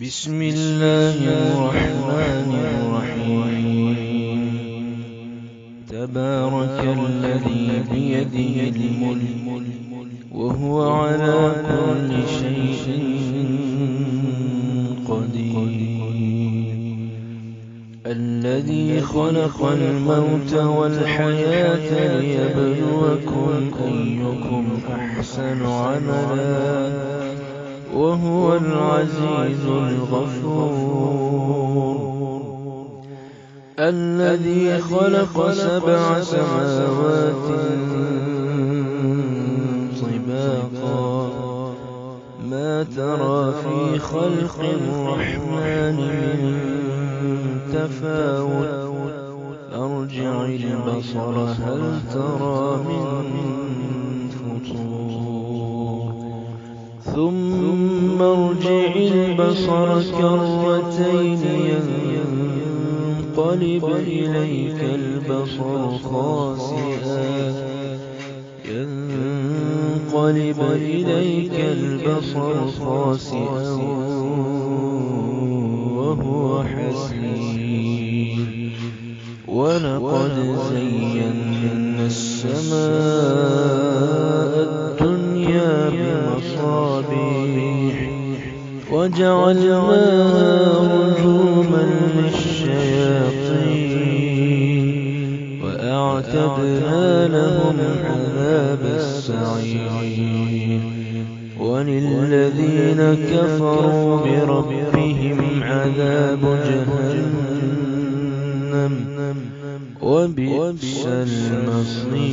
بسم الله الرحمن الرحيم. تبارك الذي بيده الملك وهو على كل شيء قدير. الذي خلق الموت والحياة ليبلوكم أيكم أحسن عملا وهو العزيز الغفور. الذي خلق 7 سماوات طباقا ما ترى في خلق الرحمن من تفاوت أرجع البصر هل ترى من فطور ثم ارجع البصر كرتين ينقلب إليك البصر خاسئا وهو حسير. ولقد زينا السماء الدنيا بمصابيح وجعلناها رجوما للشياطين وأعتدنا لهم عذاب السعير. وللذين كفروا بربهم عذاب جهنم وبئس المصير.